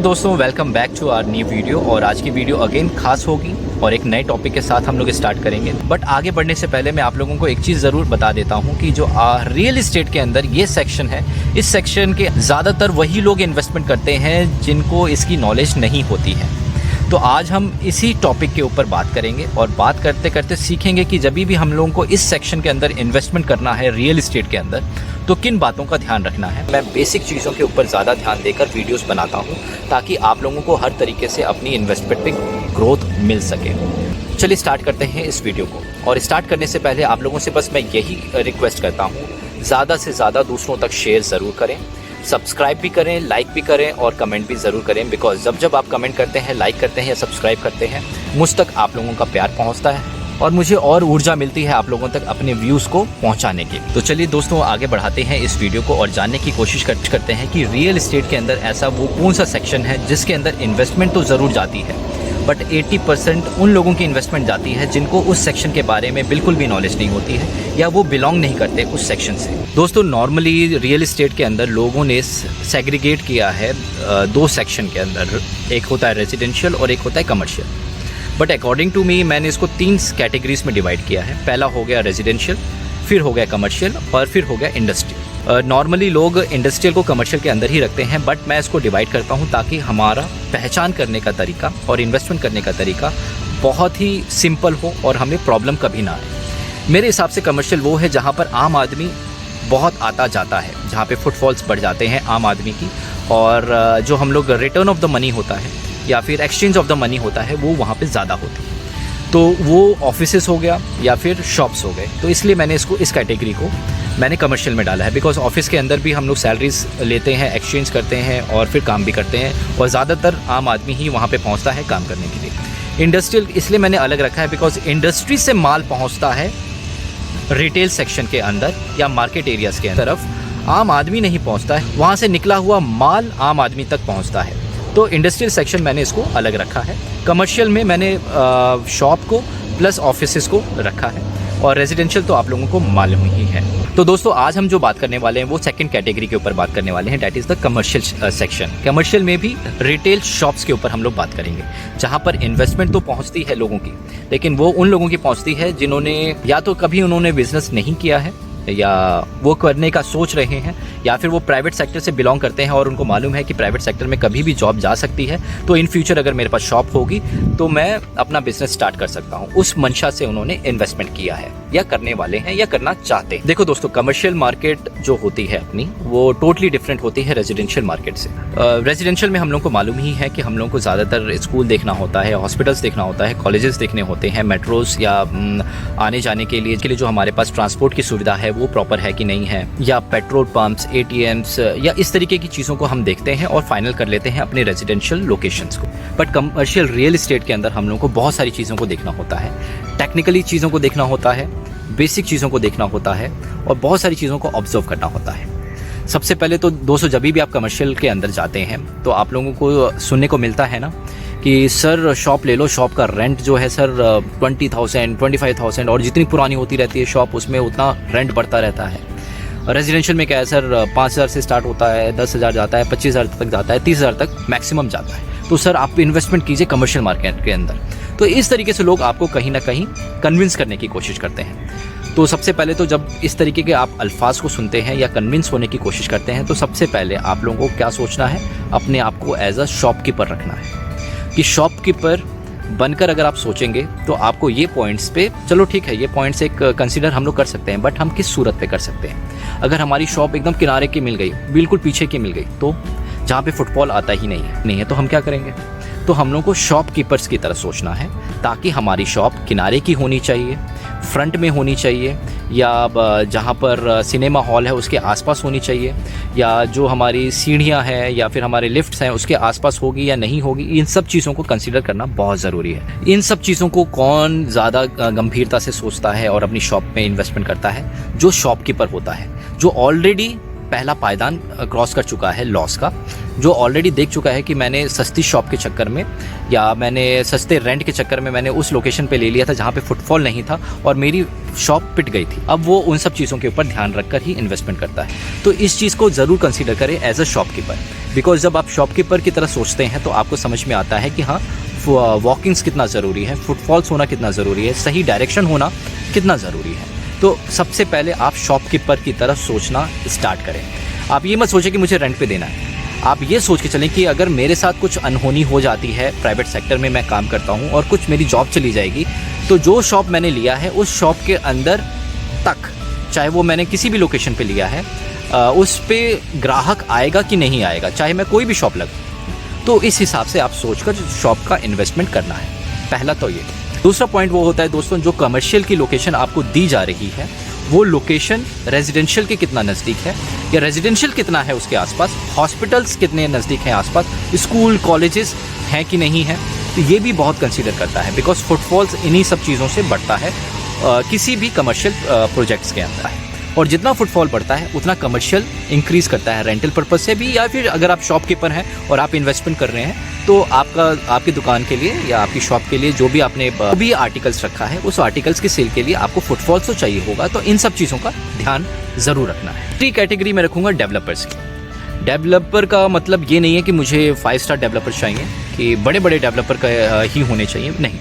दोस्तों welcome back to our new video. और आज की वीडियो अगेन खास होगी और एक नए टॉपिक के साथ हम लोग स्टार्ट करेंगे। बट आगे बढ़ने से पहले मैं आप लोगों को एक चीज़ ज़रूर बता देता हूं कि जो रियल इस्टेट के अंदर ये सेक्शन है, इस सेक्शन के ज़्यादातर वही लोग इन्वेस्टमेंट करते हैं जिनको इसकी नॉलेज नहीं होती है। तो आज हम इसी टॉपिक के ऊपर बात करेंगे और बात करते करते सीखेंगे कि जब भी हम लोगों को इस सेक्शन के अंदर इन्वेस्टमेंट करना है रियल इस्टेट के अंदर, तो किन बातों का ध्यान रखना है। मैं बेसिक चीज़ों के ऊपर ज़्यादा ध्यान देकर वीडियोस बनाता हूं ताकि आप लोगों को हर तरीके से अपनी इन्वेस्टमेंट पे ग्रोथ मिल सके। चलिए स्टार्ट करते हैं इस वीडियो को। और स्टार्ट करने से पहले आप लोगों से बस मैं यही रिक्वेस्ट करता हूँ, ज़्यादा से ज़्यादा दूसरों तक शेयर ज़रूर करें, सब्सक्राइब भी करें, लाइक भी करें और कमेंट भी ज़रूर करें। बिकॉज जब आप कमेंट करते हैं, लाइक करते हैं या सब्सक्राइब करते हैं, मुझ तक आप लोगों का प्यार पहुंचता है और मुझे और ऊर्जा मिलती है आप लोगों तक अपने व्यूज़ को पहुंचाने के। तो चलिए दोस्तों आगे बढ़ाते हैं इस वीडियो को और जानने की कोशिश करते हैं कि रियल इस्टेट के अंदर ऐसा वो कौन सा सेक्शन है जिसके अंदर इन्वेस्टमेंट तो ज़रूर जाती है, बट 80% उन लोगों की इन्वेस्टमेंट जाती है जिनको उस सेक्शन के बारे में बिल्कुल भी नॉलेज नहीं होती है या वो बिलोंग नहीं करते उस सेक्शन से। दोस्तों नॉर्मली रियल इस्टेट के अंदर लोगों ने सेग्रीगेट किया है दो सेक्शन के अंदर, एक होता है रेजिडेंशियल और एक होता है commercial. But according to me मैंने इसको 3 कैटेगरीज में डिवाइड किया है। पहला हो गया रेजिडेंशियल, फिर हो गया कमर्शियल और फिर हो गया इंडस्ट्रियल। नॉर्मली लोग इंडस्ट्रियल को कमर्शियल के अंदर ही रखते हैं, बट मैं इसको डिवाइड करता हूं ताकि हमारा पहचान करने का तरीका और इन्वेस्टमेंट करने का तरीका बहुत ही सिंपल हो और हमें प्रॉब्लम कभी ना आए। मेरे हिसाब से कमर्शियल वो है जहां पर आम आदमी बहुत आता जाता है, जहाँ पे फुटफॉल्स बढ़ जाते हैं आम आदमी की, और जो हम लोग रिटर्न ऑफ द मनी होता है या फिर एक्सचेंज ऑफ द मनी होता है वो वहाँ पे ज़्यादा होती है। तो वो ऑफिसेस हो गया या फिर शॉप्स हो गए, तो इसलिए मैंने इसको इस कैटेगरी को मैंने कमर्शियल में डाला है। बिकॉज ऑफिस के अंदर भी हम लोग सैलरीज लेते हैं, एक्सचेंज करते हैं और फिर काम भी करते हैं और ज़्यादातर आम आदमी ही वहाँ पे पहुँचता है काम करने के लिए। इंडस्ट्रियल इसलिए मैंने अलग रखा है बिकॉज इंडस्ट्री से माल पहुँचता है रिटेल सेक्शन के अंदर या मार्केट एरियाज़ के तरफ, आम आदमी नहीं पहुँचता है, वहाँ से निकला हुआ माल आम आदमी तक पहुँचता है। तो इंडस्ट्रियल सेक्शन मैंने इसको अलग रखा है। कमर्शियल में मैंने शॉप को प्लस ऑफिसेस को रखा है और रेजिडेंशियल तो आप लोगों को मालूम ही है। तो दोस्तों आज हम जो बात करने वाले हैं वो सेकंड कैटेगरी के ऊपर बात करने वाले हैं, that is the commercial section. Commercial में भी रिटेल शॉप्स के ऊपर हम लोग बात करेंगे, जहाँ पर इन्वेस्टमेंट तो पहुँचती है लोगों की, लेकिन वो उन लोगों की पहुँचती है जिन्होंने या तो कभी उन्होंने बिजनेस नहीं किया है या वो करने का सोच रहे हैं, या फिर वो प्राइवेट सेक्टर से बिलोंग करते हैं और उनको मालूम है कि प्राइवेट सेक्टर में कभी भी जॉब जा सकती है, तो इन फ्यूचर अगर मेरे पास शॉप होगी तो मैं अपना बिजनेस स्टार्ट कर सकता हूँ। उस मंशा से उन्होंने इन्वेस्टमेंट किया है या करने वाले हैं या करना चाहते हैं। देखो दोस्तों कमर्शियल मार्केट जो होती है अपनी वो टोटली डिफरेंट होती है रेजिडेंशियल मार्केट से। रेजिडेंशियल में हम लोग को मालूम ही है कि हम लोग को ज़्यादातर स्कूल देखना होता है, हॉस्पिटल्स देखना होता है, कॉलेजेस देखने होते हैं, मेट्रोस या आने जाने के लिए जो हमारे पास ट्रांसपोर्ट की सुविधा है वो प्रॉपर है कि नहीं है, या पेट्रोल पंप्स, ATMs या इस तरीके की चीज़ों को हम देखते हैं और फाइनल कर लेते हैं अपने रेजिडेंशियल लोकेशंस को। बट कमर्शियल रियल इस्टेट के अंदर हम लोगों को बहुत सारी चीज़ों को देखना होता है, टेक्निकली चीज़ों को देखना होता है, बेसिक चीज़ों को देखना होता है और बहुत सारी चीज़ों को ऑब्जर्व करना होता है। सबसे पहले तो दोस्तों जब भी आप कमर्शियल के अंदर जाते हैं तो आप लोगों को सुनने को मिलता है ना कि सर शॉप ले लो, शॉप का रेंट जो है सर 20,000 25,000 और जितनी पुरानी होती रहती है शॉप उसमें उतना रेंट बढ़ता रहता है। रेजिडेंशियल में क्या है सर 5,000 से स्टार्ट होता है, 10,000 जाता है, 25,000 तक जाता है, 30,000 तक मैक्सिमम जाता है। तो सर आप इन्वेस्टमेंट कीजिए कमर्शियल मार्केट के अंदर। तो इस तरीके से लोग आपको कहीं ना कहीं कन्विंस करने की कोशिश करते हैं। तो सबसे पहले तो जब इस तरीके के आप अल्फाज को सुनते हैं या कन्विंस होने की कोशिश करते हैं तो सबसे पहले आप लोगों को क्या सोचना है, अपने आप को एज अ शॉपकीपर रखना है कि शॉपकीपर बनकर अगर आप सोचेंगे तो आपको ये पॉइंट्स पे, चलो ठीक है ये पॉइंट्स एक कंसीडर हम लोग कर सकते हैं, बट हम किस सूरत पे कर सकते हैं। अगर हमारी शॉप एकदम किनारे की मिल गई, बिल्कुल पीछे की मिल गई, तो जहाँ पे फुटफॉल आता ही नहीं है तो हम क्या करेंगे। तो हम लोग को शॉपकीपर्स की तरह सोचना है ताकि हमारी शॉप किनारे की होनी चाहिए, फ्रंट में होनी चाहिए, या जहाँ पर सिनेमा हॉल है उसके आसपास होनी चाहिए, या जो हमारी सीढ़ियाँ हैं या फिर हमारे लिफ्ट्स हैं उसके आसपास होगी या नहीं होगी। इन सब चीज़ों को कंसीडर करना बहुत ज़रूरी है। इन सब चीज़ों को कौन ज़्यादा गंभीरता से सोचता है और अपनी शॉप में इन्वेस्टमेंट करता है, जो शॉपकीपर होता है, जो ऑलरेडी पहला पायदान क्रॉस कर चुका है लॉस का, जो ऑलरेडी देख चुका है कि मैंने सस्ती शॉप के चक्कर में या मैंने सस्ते रेंट के चक्कर में मैंने उस लोकेशन पे ले लिया था जहाँ पे फुटफॉल नहीं था और मेरी शॉप पिट गई थी। अब वो उन सब चीज़ों के ऊपर ध्यान रखकर ही इन्वेस्टमेंट करता है। तो इस चीज़ को ज़रूर कंसीडर करें एज अ शॉपकीपर, बिकॉज जब आप शॉपकीपर की तरह सोचते हैं तो आपको समझ में आता है कि हाँ, वॉकिंग्स कितना ज़रूरी है, फुटफॉल्स होना कितना ज़रूरी है, सही डायरेक्शन होना कितना ज़रूरी है। तो सबसे पहले आप शॉपकीपर की तरह सोचना स्टार्ट करें। आप ये मत सोचें कि मुझे रेंट पे देना है, आप ये सोच के चलें कि अगर मेरे साथ कुछ अनहोनी हो जाती है, प्राइवेट सेक्टर में मैं काम करता हूँ और कुछ मेरी जॉब चली जाएगी, तो जो शॉप मैंने लिया है उस शॉप के अंदर तक, चाहे वो मैंने किसी भी लोकेशन पे लिया है, उस पे ग्राहक आएगा कि नहीं आएगा, चाहे मैं कोई भी शॉप लगूँ। तो इस हिसाब से आप सोचकर शॉप का इन्वेस्टमेंट करना है। पहला तो ये। दूसरा पॉइंट वो होता है दोस्तों, जो कमर्शियल की लोकेशन आपको दी जा रही है वो लोकेशन रेजिडेंशियल के कितना नज़दीक है या रेजिडेंशियल कितना है उसके आसपास, हॉस्पिटल्स कितने नज़दीक हैं आसपास, स्कूल कॉलेजेस हैं कि नहीं है। तो ये भी बहुत कंसीडर करता है, बिकॉज फुटफॉल्स इन्हीं सब चीज़ों से बढ़ता है किसी भी कमर्शियल प्रोजेक्ट्स के अंदर है। और जितना फुटफॉल बढ़ता है उतना कमर्शियल इंक्रीज़ करता है, रेंटल पर्पज़ से भी, या फिर अगर आप शॉपकीपर हैं और आप इन्वेस्टमेंट कर रहे हैं तो आपकी दुकान के लिए या आपकी शॉप के लिए जो भी आपने भी आर्टिकल्स रखा है उस आर्टिकल्स की सेल के लिए आपको फुटफॉल्स तो चाहिए होगा। तो इन सब चीज़ों का ध्यान ज़रूर रखना है। तीसरी कैटेगरी में रखूँगा डेवलपर्स की। डेवलपर का मतलब ये नहीं है कि मुझे 5 स्टार डेवलपर चाहिए, कि बड़े बड़े डेवलपर का ही होने चाहिए, नहीं।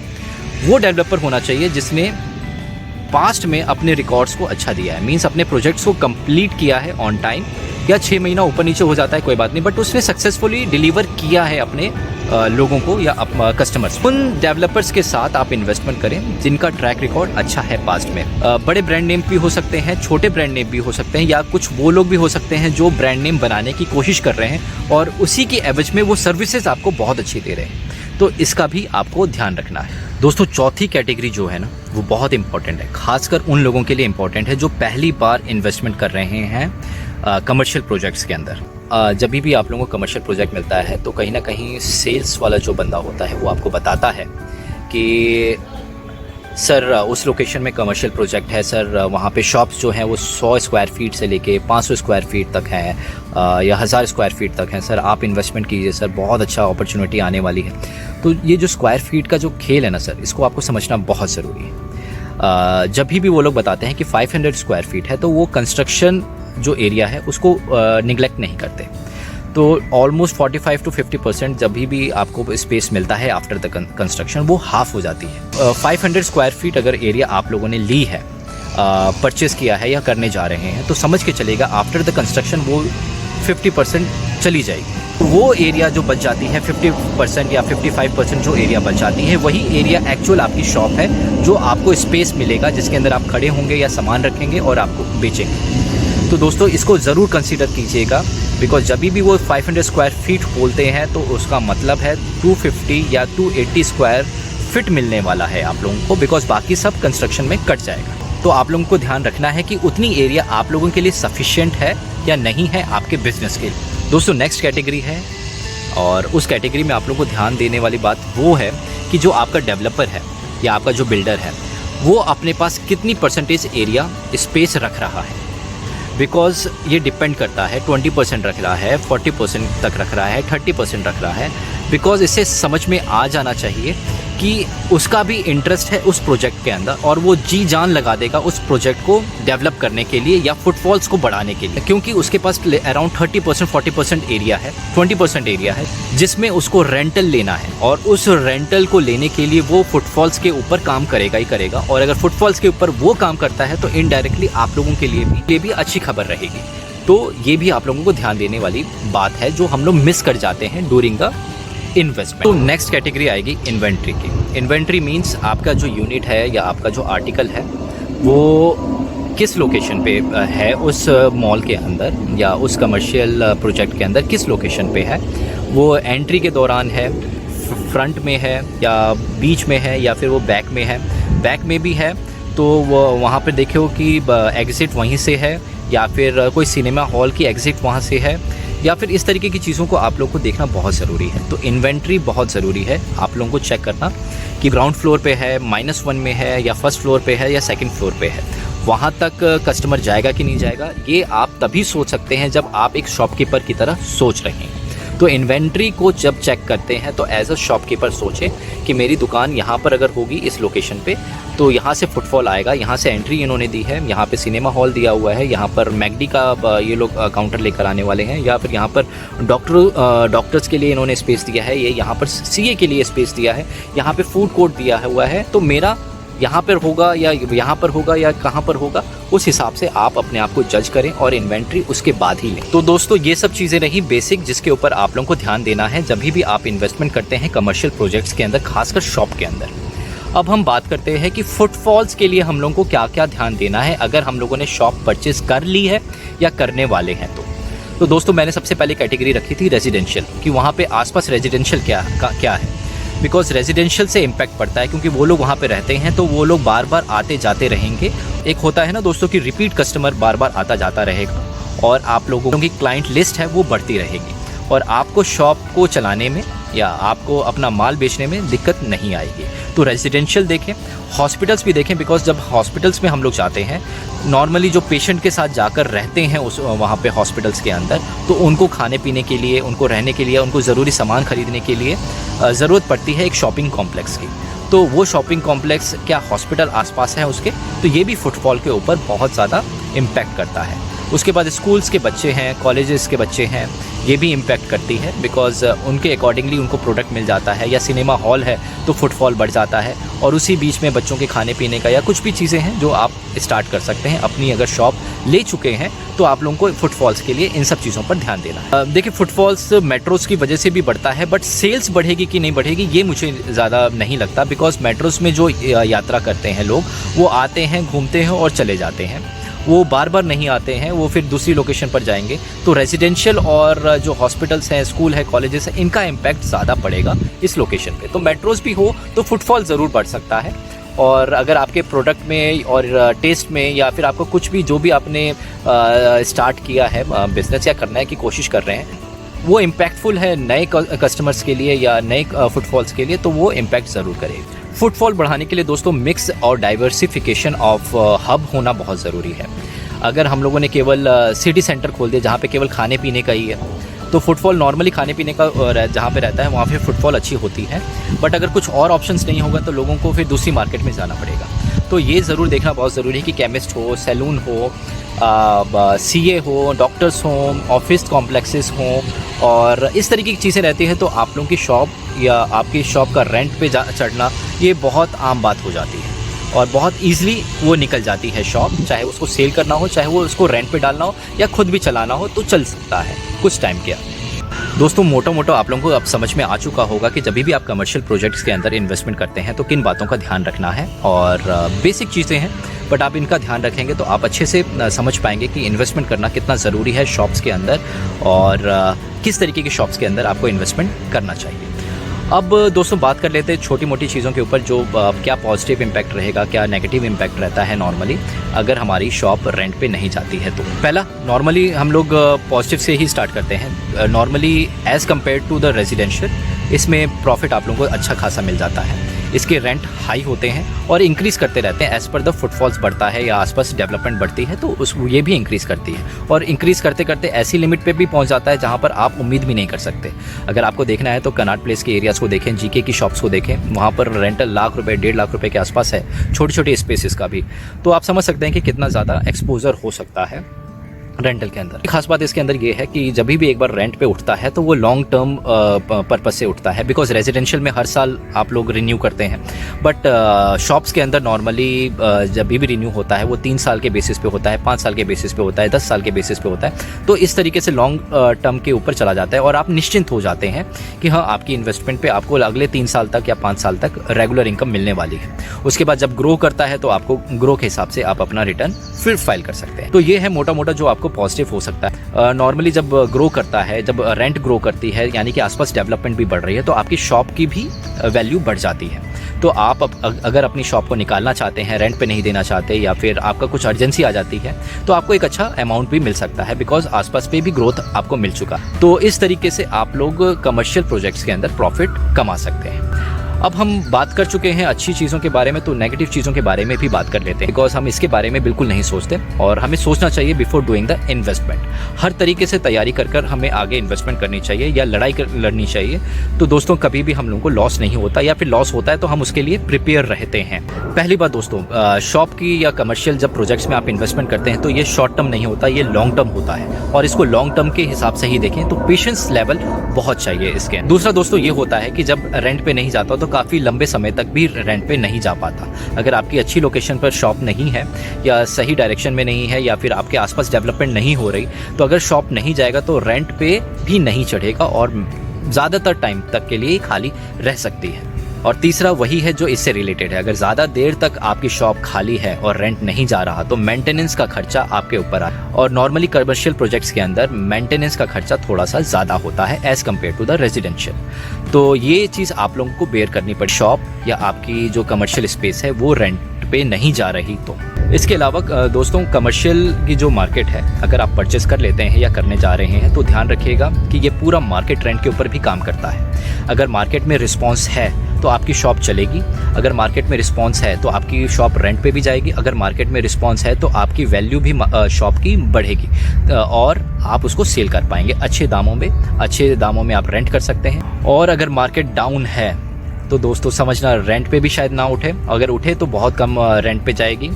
वो डेवलपर होना चाहिए जिसने पास्ट में अपने रिकॉर्ड्स को अच्छा दिया है, मींस अपने प्रोजेक्ट्स को कंप्लीट किया है ऑन टाइम, या 6 महीना ऊपर नीचे हो जाता है कोई बात नहीं, बट उसने सक्सेसफुली डिलीवर किया है अपने लोगों को या कस्टमर्स। उन डेवलपर्स के साथ आप इन्वेस्टमेंट करें जिनका ट्रैक रिकॉर्ड अच्छा है पास्ट में। बड़े ब्रांड नेम भी हो सकते हैं, छोटे ब्रांड नेम भी हो सकते हैं, या कुछ वो लोग भी हो सकते हैं जो ब्रांड नेम बनाने की कोशिश कर रहे हैं और उसी की एवज में वो सर्विसेज आपको बहुत अच्छी दे रहे हैं। तो इसका भी आपको ध्यान रखना है। दोस्तों चौथी कैटेगरी जो है ना वो बहुत इंपॉर्टेंट है, खासकर उन लोगों के लिए इंपॉर्टेंट है जो पहली बार इन्वेस्टमेंट कर रहे हैं कमर्शियल प्रोजेक्ट्स के अंदर। जब भी आप लोगों को कमर्शियल प्रोजेक्ट मिलता है तो कहीं ना कहीं सेल्स वाला जो बंदा होता है वो आपको बताता है कि सर उस लोकेशन में कमर्शियल प्रोजेक्ट है सर, वहाँ पे शॉप्स जो हैं वो 100 स्क्वायर फीट से लेके 500 स्क्वायर फीट तक हैं या 1000 स्क्वायर फीट तक हैं सर, आप इन्वेस्टमेंट कीजिए सर, बहुत अच्छा अपॉर्चुनिटी आने वाली है। तो ये जो स्क्वायर फीट का जो खेल है ना सर, इसको आपको समझना बहुत ज़रूरी है। जब भी वो लोग बताते हैं कि 500 स्क्वायर फीट है तो वो कंस्ट्रक्शन जो एरिया है उसको निगलेक्ट नहीं करते। तो ऑलमोस्ट 45 to 50% जब भी आपको स्पेस मिलता है आफ्टर द कंस्ट्रक्शन वो हाफ हो जाती है। 500 स्क्वायर फीट अगर एरिया आप लोगों ने ली है, परचेज़ किया है या करने जा रहे हैं, तो समझ के चलेगा आफ्टर द कंस्ट्रक्शन वो 50% चली जाएगी। तो वो एरिया जो बच जाती है 50% या 55% जो एरिया बच जाती है वही एरिया एक्चुअल आपकी शॉप है, जो आपको स्पेस मिलेगा जिसके अंदर आप खड़े होंगे या सामान रखेंगे और आपको बेचेंगे। तो दोस्तों इसको ज़रूर कंसीडर कीजिएगा, बिकॉज जब भी वो 500 स्क्वायर फीट बोलते हैं तो उसका मतलब है 250 या 280 स्क्वायर फीट मिलने वाला है आप लोगों को, बिकॉज बाकी सब कंस्ट्रक्शन में कट जाएगा। तो आप लोगों को ध्यान रखना है कि उतनी एरिया आप लोगों के लिए सफिशिएंट है या नहीं है आपके बिजनेस के लिए। दोस्तों नेक्स्ट कैटेगरी है, और उस कैटेगरी में आप लोगों को ध्यान देने वाली बात वो है कि जो आपका डेवलपर है या आपका जो बिल्डर है वो अपने पास कितनी परसेंटेज एरिया स्पेस रख रहा है। बिकॉज ये डिपेंड करता है, 20% रख रहा है, 40% तक रख रहा है, 30% रख रहा है, बिकॉज इससे समझ में आ जाना चाहिए कि उसका भी इंटरेस्ट है उस प्रोजेक्ट के अंदर और वो जी जान लगा देगा उस प्रोजेक्ट को डेवलप करने के लिए या फुटफॉल्स को बढ़ाने के लिए, क्योंकि उसके पास अराउंड 30% 40% एरिया है, 20% एरिया है जिसमें उसको रेंटल लेना है, और उस रेंटल को लेने के लिए वो फुटफॉल्स के ऊपर काम करेगा ही करेगा। और अगर फुटफॉल्स के ऊपर वो काम करता है तो इनडायरेक्टली आप लोगों के लिए भी ये भी अच्छी खबर रहेगी। तो ये भी आप लोगों को ध्यान देने वाली बात है जो हम लोग मिस कर जाते हैं ड्यूरिंग द इन्वेस्टमेंट। तो नेक्स्ट कैटेगरी आएगी इन्वेंट्री की। इन्वेंट्री मीन्स आपका जो यूनिट है या आपका जो आर्टिकल है वो किस लोकेशन पे है उस मॉल के अंदर या उस कमर्शियल प्रोजेक्ट के अंदर, किस लोकेशन पे है, वो एंट्री के दौरान है, फ्रंट में है या बीच में है या फिर वो बैक में है। बैक में भी है तो वो वहाँ पर देखो कि एग्ज़िट वहीं से है या फिर कोई सिनेमा हॉल की एग्ज़िट वहाँ से है, या फिर इस तरीके की चीज़ों को आप लोगों को देखना बहुत ज़रूरी है। तो इन्वेंट्री बहुत ज़रूरी है आप लोगों को चेक करना कि ग्राउंड फ्लोर पे है, -1 में है या फर्स्ट फ्लोर पे है या सेकंड फ्लोर पे है। वहाँ तक कस्टमर जाएगा कि नहीं जाएगा, ये आप तभी सोच सकते हैं जब आप एक शॉपकीपर की तरह सोच रहे हैं। तो इन्वेंट्री को जब चेक करते हैं तो एज अ शॉपकीपर सोचें कि मेरी दुकान यहाँ पर अगर होगी इस लोकेशन पे तो यहाँ से फुटफॉल आएगा, यहाँ से एंट्री इन्होंने दी है, यहाँ पे सिनेमा हॉल दिया हुआ है, यहाँ पर मैकडी का ये लोग काउंटर लेकर आने वाले हैं, या फिर यहाँ पर डॉक्टर्स के लिए इन्होंने स्पेस दिया है, ये यहाँ पर सीए के लिए स्पेस दिया है, यहाँ पे फूड कोर्ट दिया हुआ है, तो मेरा यहाँ पर होगा या यहाँ पर होगा या कहाँ पर होगा, उस हिसाब से आप अपने आप को जज करें और इन्वेंट्री उसके बाद ही लें। तो दोस्तों ये सब चीज़ें रही बेसिक जिसके ऊपर आप लोगों को ध्यान देना है जब भी आप इन्वेस्टमेंट करते हैं कमर्शियल प्रोजेक्ट्स के अंदर, खासकर शॉप के अंदर। अब हम बात करते हैं कि फुटफॉल्स के लिए हम लोगों को क्या क्या ध्यान देना है अगर हम लोगों ने शॉप परचेज कर ली है या करने वाले हैं। तो दोस्तों मैंने सबसे पहले कैटेगरी रखी थी रेजिडेंशियल, कि वहाँ पे आसपास रेजिडेंशियल क्या है, बिकॉज रेजिडेंशियल से इम्पैक्ट पड़ता है क्योंकि वो लोग वहाँ पे रहते हैं तो वो लोग बार बार आते जाते रहेंगे। एक होता है ना दोस्तों कि रिपीट कस्टमर बार बार आता जाता रहेगा और आप लोगों की क्लाइंट लिस्ट है वो बढ़ती रहेगी और आपको शॉप को चलाने में या आपको अपना माल बेचने में दिक्कत नहीं आएगी। तो रेजिडेंशियल देखें, हॉस्पिटल्स भी देखें, बिकॉज जब हॉस्पिटल्स में हम लोग जाते हैं नॉर्मली जो पेशेंट के साथ जाकर रहते हैं उस वहाँ पे हॉस्पिटल्स के अंदर, तो उनको खाने पीने के लिए, उनको रहने के लिए, उनको ज़रूरी सामान खरीदने के लिए ज़रूरत पड़ती है एक शॉपिंग कॉम्प्लेक्स की। तो वो शॉपिंग कॉम्प्लेक्स क्या हॉस्पिटल आसपास है उसके, तो ये भी फुटफॉल के ऊपर बहुत ज़्यादा इम्पैक्ट करता है। उसके बाद स्कूल्स के बच्चे हैं, कॉलेजेस के बच्चे हैं, ये भी इम्पैक्ट करती है बिकॉज उनके अकॉर्डिंगली उनको प्रोडक्ट मिल जाता है, या सिनेमा हॉल है तो फुटफॉल बढ़ जाता है। और उसी बीच में बच्चों के खाने पीने का या कुछ भी चीज़ें हैं जो आप स्टार्ट कर सकते हैं। अपनी अगर शॉप ले चुके हैं तो आप लोगों को फुटफॉल्स के लिए इन सब चीज़ों पर ध्यान देना है। देखिए फुटफॉल्स मेट्रोज़ की वजह से भी बढ़ता है, बट सेल्स बढ़ेगी कि नहीं बढ़ेगी ये मुझे ज़्यादा नहीं लगता, बिकॉज मेट्रोज़ में जो यात्रा करते हैं लोग वो आते हैं, घूमते हैं और चले जाते हैं, वो बार बार नहीं आते हैं, वो फिर दूसरी लोकेशन पर जाएंगे। तो रेजिडेंशियल और जो हॉस्पिटल्स हैं, स्कूल है, कॉलेजेस हैं, इनका इम्पैक्ट ज़्यादा पड़ेगा इस लोकेशन पे। तो मेट्रोज़ भी हो तो फुटफॉल ज़रूर बढ़ सकता है। और अगर आपके प्रोडक्ट में और टेस्ट में या फिर आपको कुछ भी जो भी आपने स्टार्ट किया है बिज़नेस या करने की कोशिश कर रहे हैं वो इम्पैक्टफुल है नए कस्टमर्स के लिए या नए फुटफॉल्स के लिए, तो वो इम्पैक्ट ज़रूर करेगी। फुटफॉल बढ़ाने के लिए दोस्तों मिक्स और डाइवर्सिफिकेशन ऑफ हब होना बहुत ज़रूरी है। अगर हम लोगों ने केवल सिटी सेंटर खोल दिया जहाँ पे केवल खाने पीने का ही है, तो फुटफॉल नॉर्मली खाने पीने का जहाँ पे रहता है वहाँ पे फुटफॉल अच्छी होती है। बट अगर कुछ और ऑप्शंस नहीं होगा तो लोगों को फिर दूसरी मार्केट में जाना पड़ेगा। तो ये ज़रूर देखना बहुत ज़रूरी है कि केमिस्ट हो, सैलून हो, सीए हो, डॉक्टर्स हों, ऑफिस कॉम्प्लेक्सेस हों, और इस तरीके की चीज़ें रहती हैं तो आप लोगों की शॉप या आपकी शॉप का रेंट पे चढ़ना ये बहुत आम बात हो जाती है और बहुत ईजिली वो निकल जाती है शॉप, चाहे उसको सेल करना हो, चाहे वो उसको रेंट पे डालना हो या खुद भी चलाना हो तो चल सकता है कुछ टाइम के। दोस्तों मोटा आप लोगों को अब समझ में आ चुका होगा कि जब भी आप कमर्शियल प्रोजेक्ट्स के अंदर इन्वेस्टमेंट करते हैं तो किन बातों का ध्यान रखना है, और बेसिक चीज़ें हैं बट आप इनका ध्यान रखेंगे तो आप अच्छे से समझ पाएंगे कि इन्वेस्टमेंट करना कितना ज़रूरी है शॉप्स के अंदर और किस तरीके की शॉप्स के अंदर आपको इन्वेस्टमेंट करना चाहिए। अब दोस्तों बात कर लेते हैं छोटी मोटी चीज़ों के ऊपर जो क्या पॉजिटिव इम्पैक्ट रहेगा, क्या नेगेटिव इम्पैक्ट रहता है नॉर्मली अगर हमारी शॉप रेंट पे नहीं जाती है। तो पहला नॉर्मली हम लोग पॉजिटिव से ही स्टार्ट करते हैं। Normally as compare to the residential इसमें प्रॉफिट आप लोगों को अच्छा खासा मिल जाता है। इसके रेंट हाई होते हैं और इंक्रीज़ करते रहते हैं एज़ पर द फुटफॉल्स बढ़ता है या आसपास डेवलपमेंट बढ़ती है तो ये भी इंक्रीज़ करती है और इंक्रीज़ करते करते ऐसी लिमिट पे भी पहुंच जाता है जहां पर आप उम्मीद भी नहीं कर सकते। अगर आपको देखना है तो कनॉट प्लेस के एरियाज़ को देखें, जीके की शॉप्स को देखें, वहाँ पर रेंटल लाख रुपये 1.5 लाख रुपये के आसपास है, छोटी छोटी स्पेसिस का भी, तो आप समझ सकते हैं कि कितना ज़्यादा एक्सपोजर हो सकता है रेंटल के अंदर। खास बात इसके अंदर ये है कि जब भी एक बार रेंट पे उठता है तो वो लॉन्ग टर्म पर्पस से उठता है, बिकॉज रेजिडेंशियल में हर साल आप लोग रिन्यू करते हैं, बट शॉप्स के अंदर नॉर्मली जब भी रिन्यू होता है वो 3 साल के बेसिस पे होता है, 5 साल के बेसिस पे होता है, 10 साल के बेसिस पे होता है। तो इस तरीके से लॉन्ग टर्म के ऊपर चला जाता है और आप निश्चिंत हो जाते हैं कि हाँ आपकी इन्वेस्टमेंट पे आपको अगले 3 साल तक या 5 साल तक रेगुलर इनकम मिलने वाली है। उसके बाद जब ग्रो करता है तो आपको ग्रो के हिसाब से आप अपना रिटर्न फिर फाइल कर सकते हैं। तो ये है मोटा मोटा जो आपको पॉजिटिव हो सकता है। नॉर्मली जब ग्रो करता है, जब रेंट ग्रो करती है यानी कि आसपास डेवलपमेंट भी बढ़ रही है तो आपकी शॉप की भी वैल्यू बढ़ जाती है। तो आप अगर अपनी शॉप को निकालना चाहते हैं, रेंट पे नहीं देना चाहते या फिर आपका कुछ अर्जेंसी आ जाती है तो आपको एक अच्छा अमाउंट भी मिल सकता है, बिकॉज आसपास पे भी ग्रोथ आपको मिल चुका। तो इस तरीके से आप लोग कमर्शियल प्रोजेक्ट्स के अंदर प्रॉफिट कमा सकते हैं। अब हम बात कर चुके हैं अच्छी चीज़ों के बारे में, तो नेगेटिव चीज़ों के बारे में भी बात कर लेते हैं, बिकॉज हम इसके बारे में बिल्कुल नहीं सोचते और हमें सोचना चाहिए बिफोर डूइंग द इन्वेस्टमेंट। हर तरीके से तैयारी कर हमें आगे इन्वेस्टमेंट करनी चाहिए या लड़नी चाहिए। तो दोस्तों कभी भी हम लोगों को लॉस नहीं होता, या फिर लॉस होता है तो हम उसके लिए प्रिपेयर रहते हैं। पहली बात दोस्तों, शॉप की या कमर्शियल जब प्रोजेक्ट्स में आप इन्वेस्टमेंट करते हैं तो ये शॉर्ट टर्म नहीं होता, ये लॉन्ग टर्म होता है, और इसको लॉन्ग टर्म के हिसाब से ही देखें। तो पेशेंस लेवल बहुत चाहिए इसके। दूसरा दोस्तों ये होता है कि जब रेंट पे नहीं जाता तो काफ़ी लंबे समय तक भी रेंट पे नहीं जा पाता। अगर आपकी अच्छी लोकेशन पर शॉप नहीं है या सही डायरेक्शन में नहीं है या फिर आपके आसपास डेवलपमेंट नहीं हो रही, तो अगर शॉप नहीं जाएगा तो रेंट पे भी नहीं चढ़ेगा और ज़्यादातर टाइम तक के लिए खाली रह सकती है। और तीसरा वही है जो इससे रिलेटेड है, अगर ज़्यादा देर तक आपकी शॉप खाली है और रेंट नहीं जा रहा तो मेंटेनेंस का खर्चा आपके ऊपर आए, और नॉर्मली कमर्शियल प्रोजेक्ट्स के अंदर मेंटेनेंस का खर्चा थोड़ा सा ज़्यादा होता है as compare to the residential. तो ये चीज़ आप लोगों को बेयर करनी पड़े, शॉप या आपकी जो कमर्शियल स्पेस है वो रेंट पे नहीं जा रही तो। इसके अलावा दोस्तों कमर्शियल की जो मार्केट है, अगर आप परचेस कर लेते हैं या करने जा रहे हैं तो ध्यान रखिएगा कि ये पूरा मार्केट रेंट के ऊपर भी काम करता है। अगर मार्केट में रिस्पॉन्स है तो आपकी शॉप चलेगी, अगर मार्केट में रिस्पॉन्स है तो आपकी शॉप रेंट पे भी जाएगी, अगर मार्केट में रिस्पॉन्स है तो आपकी वैल्यू भी शॉप की बढ़ेगी और आप उसको सेल कर पाएंगे अच्छे दामों में आप रेंट कर सकते हैं। और अगर मार्केट डाउन है तो दोस्तों समझना रेंट पे भी शायद ना उठे, अगर उठे तो बहुत कम रेंट पे जाएगी।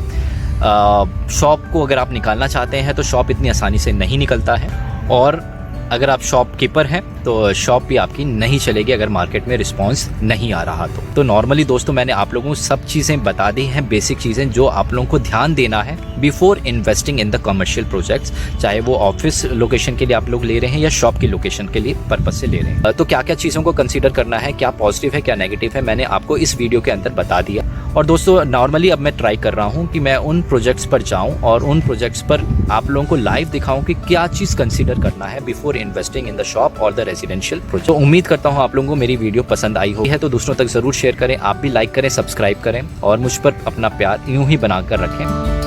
शॉप को अगर आप निकालना चाहते हैं तो शॉप इतनी आसानी से नहीं निकलता है, और अगर आप शॉपकीपर हैं तो शॉप भी आपकी नहीं चलेगी अगर मार्केट में रिस्पांस नहीं आ रहा तो नॉर्मली दोस्तों मैंने आप लोगों को सब चीज़ें बता दी हैं, बेसिक चीज़ें जो आप लोगों को ध्यान देना है before investing in the commercial projects, चाहे वो ऑफिस लोकेशन के लिए आप लोग ले रहे हैं या शॉप की लोकेशन के लिए पर्पज से ले रहे हैं। तो क्या क्या चीज़ों को कंसीडर करना है, क्या पॉजिटिव है क्या नेगेटिव है, मैंने आपको इस वीडियो के अंदर बता दिया। और दोस्तों नॉर्मली अब मैं ट्राई कर रहा हूँ कि मैं उन प्रोजेक्ट्स पर जाऊँ और उन प्रोजेक्ट्स पर आप लोगों को लाइव दिखाऊँ कि क्या चीज़ कंसीडर करना है before investing in the shop और द रेजिडेंशियल प्रोजेक्ट। तो उम्मीद करता हूँ आप लोगों को मेरी वीडियो पसंद आई होगी है तो दूसरों तक जरूर शेयर करें, आप भी लाइक करें, सब्सक्राइब करें और मुझ पर अपना प्यार यूं ही बनाकर रखें।